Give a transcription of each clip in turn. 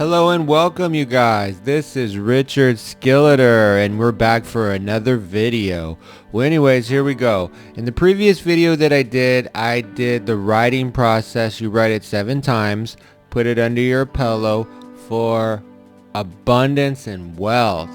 Hello and welcome, you guys. This is Richard Skilleter and we're back for another video. Well, anyways, here we go. In the previous video that I did the writing process. You write it 7 times, put it under your pillow for abundance and wealth.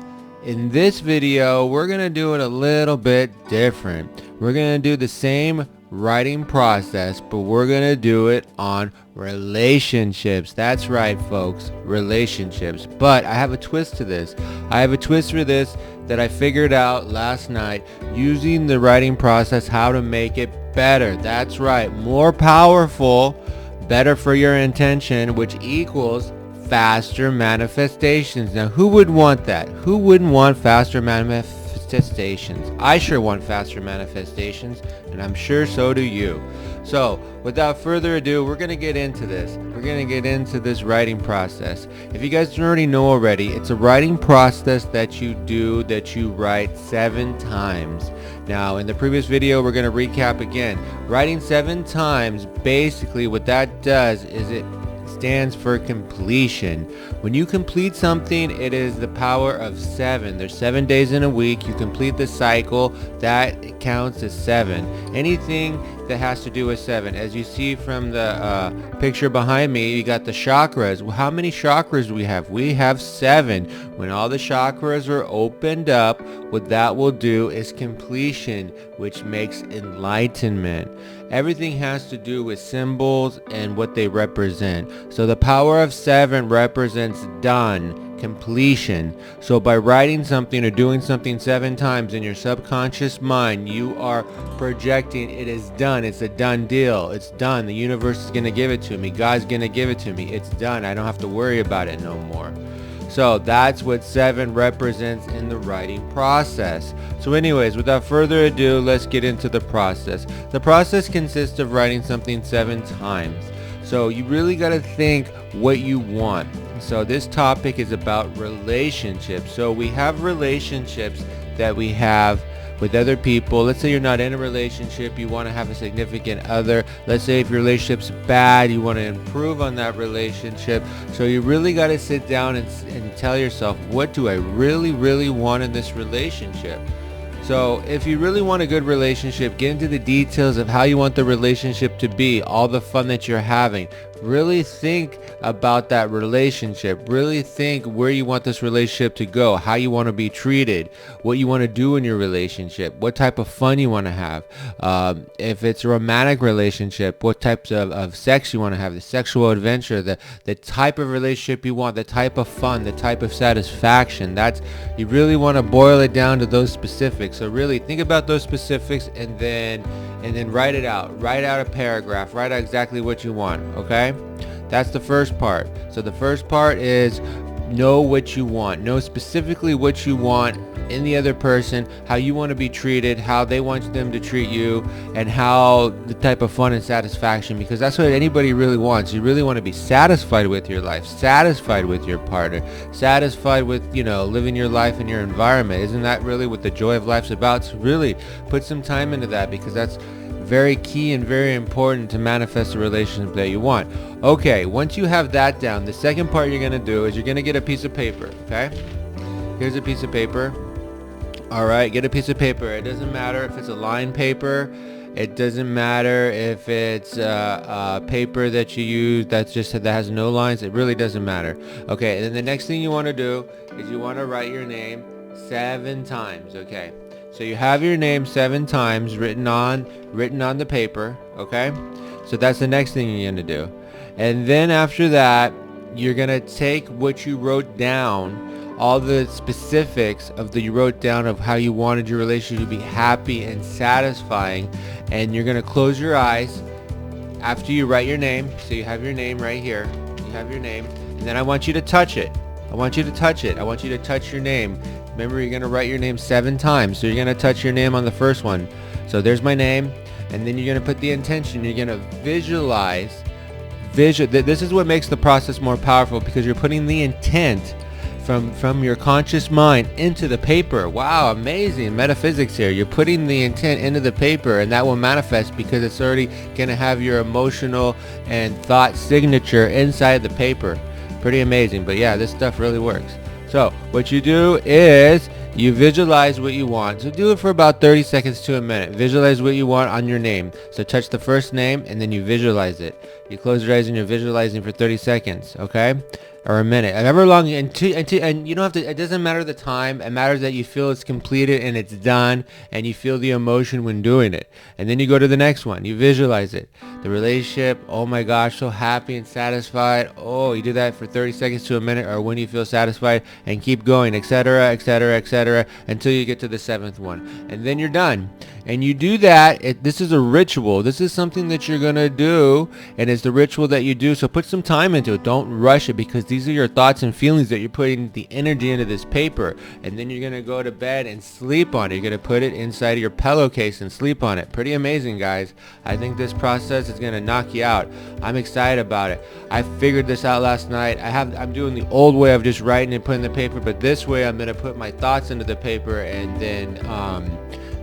In this video, we're going to do it a little bit different. We're going to do the same writing process, but we're going to do it on relationships. That's right, folks, relationships. But I have a twist to this. I have a twist for this that I figured out last night using the writing process, how to make it better. That's right, more powerful, better for your intention, which equals faster manifestations. Now, who would want that? Who wouldn't want faster manifestations? I sure want faster manifestations, and I'm sure so do you. So, without further ado, we're going to get into this. We're going to get into this writing process. If you guys don't already know already, it's a writing process that you write 7 times. Now, in the previous video, we're going to recap again. Writing 7 times, basically what that does is it stands for completion. When you complete something, it is the power of 7. There's 7 days in a week. You complete the cycle, that counts as 7. Anything that has to do with 7. As you see from the picture behind me, you got the chakras. Well, how many chakras do we have? We have 7. When all the chakras are opened up, what that will do is completion, which makes enlightenment. Everything has to do with symbols and what they represent. So the power of 7 represents done, completion. So by writing something or doing something 7 times in your subconscious mind, you are projecting it is done. It's a done deal. It's done. The universe is going to give it to me. God's going to give it to me. It's done. I don't have to worry about it no more. So that's what 7 represents in the writing process. So anyways, without further ado, let's get into the process. The process consists of writing something 7 times. So you really got to think what you want. So this topic is about relationships. So we have relationships that we have with other people. Let's say you're not in a relationship, you want to have a significant other. Let's say if your relationship's bad, you want to improve on that relationship. So you really got to sit down and tell yourself, what do I really want in this relationship? So if you really want a good relationship, get into the details of how you want the relationship to be, all the fun that you're having. Really think about that relationship. Really think where you want this relationship to go, how you want to be treated, what you want to do in your relationship, what type of fun you want to have. If it's a romantic relationship, what types of sex you want to have, the sexual adventure, the type of relationship you want, the type of fun, the type of satisfaction. You really want to boil it down to those specifics. So really think about those specifics and then write it out. Write out a paragraph. Write out exactly what you want, okay? That's the first part. So the first part is know what you want. Know specifically what you want in the other person, how you want to be treated, how they want them to treat you, and how the type of fun and satisfaction, because that's what anybody really wants. You really want to be satisfied with your life, satisfied with your partner, satisfied with, living your life in your environment. Isn't that really what the joy of life's about? So really put some time into that, because that's very key and very important to manifest the relationship that you want. Okay, once you have that down, the second part you're going to do is you're going to get a piece of paper, okay? Here's a piece of paper. Alright, get a piece of paper. It doesn't matter if it's a lined paper. It doesn't matter if it's a paper that you use that has no lines. It really doesn't matter. Okay, and then the next thing you want to do is you want to write your name 7 times, okay? So you have your name 7 times written on the paper, okay? So that's the next thing you're going to do. And then after that, you're going to take what you wrote down, all the specifics you wrote down of how you wanted your relationship to be happy and satisfying, and you're going to close your eyes after you write your name. So you have your name right here. You have your name, and then I want you to touch it. I want you to touch it. I want you to touch your name. Remember, you're going to write your name 7 times. So you're going to touch your name on the first one. So there's my name. And then you're going to put the intention. You're going to visualize. This is what makes the process more powerful, because you're putting the intent from your conscious mind into the paper. Wow, amazing metaphysics here. You're putting the intent into the paper, and that will manifest because it's already going to have your emotional and thought signature inside the paper. Pretty amazing. But yeah, this stuff really works. So what you do is you visualize what you want. So do it for about 30 seconds to a minute. Visualize what you want on your name. So touch the first name and then you visualize it. You close your eyes and you're visualizing for 30 seconds, okay? Or a minute, however long, and you don't have to, it doesn't matter the time, it matters that you feel it's completed and it's done, and you feel the emotion when doing it. And then you go to the next one, you visualize it. The relationship, oh my gosh, so happy and satisfied. Oh, you do that for 30 seconds to a minute, or when you feel satisfied, and keep going, etc., etc., etc., until you get to the 7th one. And then you're done. And you do that, this is a ritual. This is something that you're going to do, and it's the ritual that you do. So put some time into it. Don't rush it, because these are your thoughts and feelings that you're putting the energy into this paper. And then you're going to go to bed and sleep on it. You're going to put it inside of your pillowcase and sleep on it. Pretty amazing, guys. I think this process is going to knock you out. I'm excited about it. I figured this out last night. I'm doing the old way of just writing and putting the paper, but this way I'm going to put my thoughts into the paper and then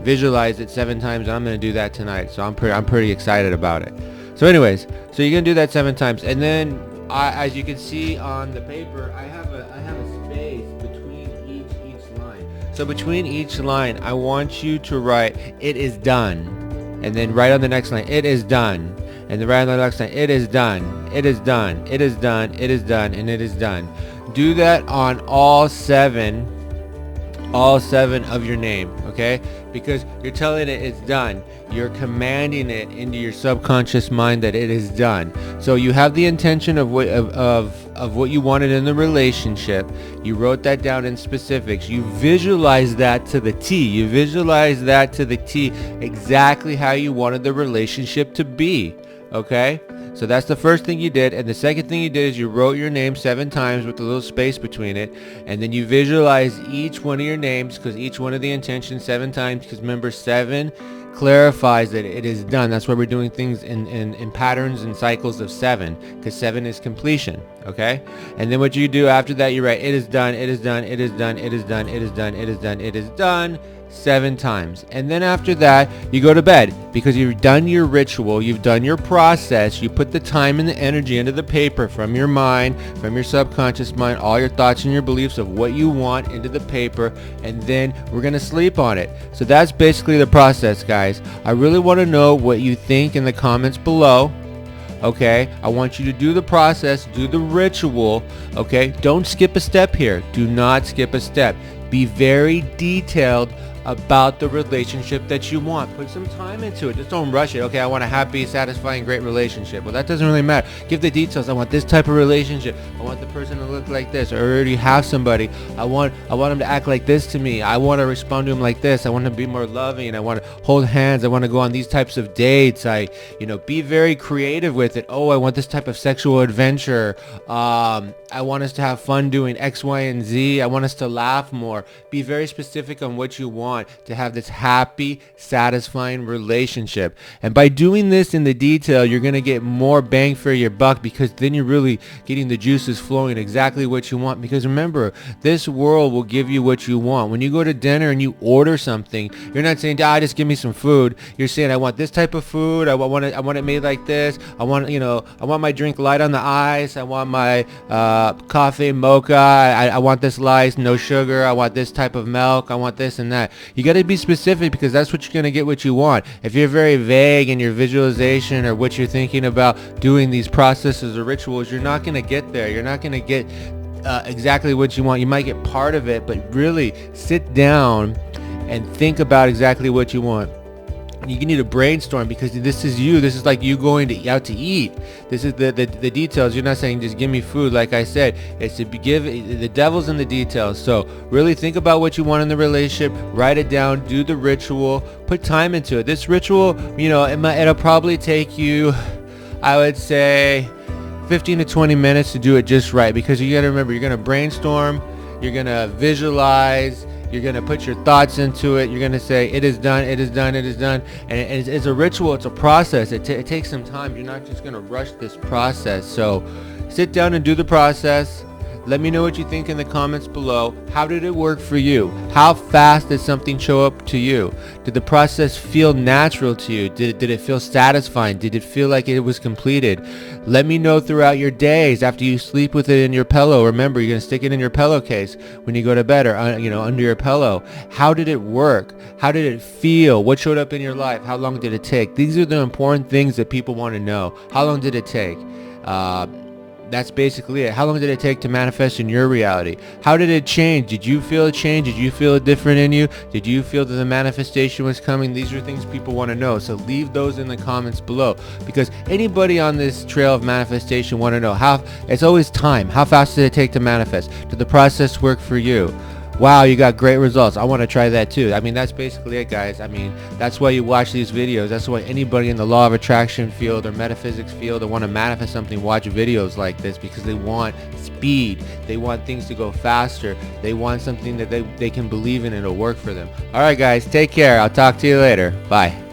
visualize it 7 times. I'm going to do that tonight, so I'm pretty excited about it. So anyways, so you're going to do that 7 times, and then as you can see on the paper, I have a space between each line. So between each line, I want you to write, "It is done," and then write on the next line, "It is done," and then write on the next line, "It is done, it is done, it is done, it is done, and it is done." Do that on all seven of your name, okay? Because you're telling it it's done. You're commanding it into your subconscious mind that it is done. So you have the intention of what you wanted in the relationship. You wrote that down in specifics. You visualize that to the T. You visualize that to the T, exactly how you wanted the relationship to be, okay? So that's the first thing you did, and the second thing you did is you wrote your name 7 times with a little space between it, and then you visualize each one of your names, because each one of the intentions 7 times, because remember, 7 clarifies that it is done. That's why we're doing things in patterns and cycles of 7, because 7 is completion, okay? And then what you do after that, you write, "It is done, it is done, it is done, it is done, it is done, it is done, it is done," 7 times. And then after that, you go to bed, because you've done your ritual, you've done your process, you put the time and the energy into the paper from your mind, from your subconscious mind, all your thoughts and your beliefs of what you want into the paper, and then we're going to sleep on it. So that's basically the process, guys. I really want to know what you think in the comments below. Okay, I want you to do the process, do the ritual, okay? Don't skip a step here. Do not skip a step. Be very detailed about the relationship that you want. Put some time into it. Just don't rush it. Okay, I want a happy, satisfying, great relationship. Well, that doesn't really matter. Give the details. I want this type of relationship. I want the person to look like this. I already have somebody. I want him to act like this to me. I want to respond to him like this. I want to be more loving. I want to hold hands. I want to go on these types of dates. Be very creative with it. Oh, I want this type of sexual adventure. I want us to have fun doing X, Y, and Z. I want us to laugh more. Be very specific on what you want to have this happy, satisfying relationship. And by doing this in the detail, you're going to get more bang for your buck, because then you're really getting the juices flowing exactly what you want. Because remember, this world will give you what you want. When you go to dinner and you order something, you're not saying, just give me some food. You're saying, I want this type of food. I want it made like this. I want my drink light on the ice. I want my coffee mocha. I want this light, no sugar. I want this type of milk. I want this and that. You got to be specific, because that's what you're going to get what you want. If you're very vague in your visualization or what you're thinking about doing these processes or rituals, you're not going to get there. You're not going to get exactly what you want. You might get part of it, but really sit down and think about exactly what you want. You need to brainstorm, because this is you. This is like you going out to eat. This is the details. You're not saying just give me food. Like I said, it's to give the devil's in the details. So really think about what you want in the relationship. Write it down. Do the ritual. Put time into it. This ritual, it'll probably take you, I would say, 15 to 20 minutes to do it just right, because you got to remember, you're going to brainstorm. You're going to visualize. You're going to put your thoughts into it. You're going to say, it is done, it is done, it is done. And it's a ritual. It's a process. It takes some time. You're not just going to rush this process. So sit down and do the process. Let me know what you think in the comments below. How did it work for you? How fast did something show up to you? Did the process feel natural to you? Did it feel satisfying? Did it feel like it was completed? Let me know throughout your days after you sleep with it in your pillow. Remember, you're going to stick it in your pillowcase when you go to bed, or under your pillow. How did it work? How did it feel? What showed up in your life? How long did it take? These are the important things that people want to know. How long did it take? That's basically it. How long did it take to manifest in your reality? How did it change? Did you feel a change? Did you feel it different in you? Did you feel that the manifestation was coming? These are things people want to know. So leave those in the comments below, because anybody on this trail of manifestation want to know how. It's always time. How fast did it take to manifest? Did the process work for you? Wow, you got great results. I want to try that too. I mean, that's basically it, guys. I mean, that's why you watch these videos. That's why anybody in the law of attraction field or metaphysics field that want to manifest something watch videos like this, because they want speed. They want things to go faster. They want something that they can believe in and it'll work for them. All right, guys, take care. I'll talk to you later. Bye.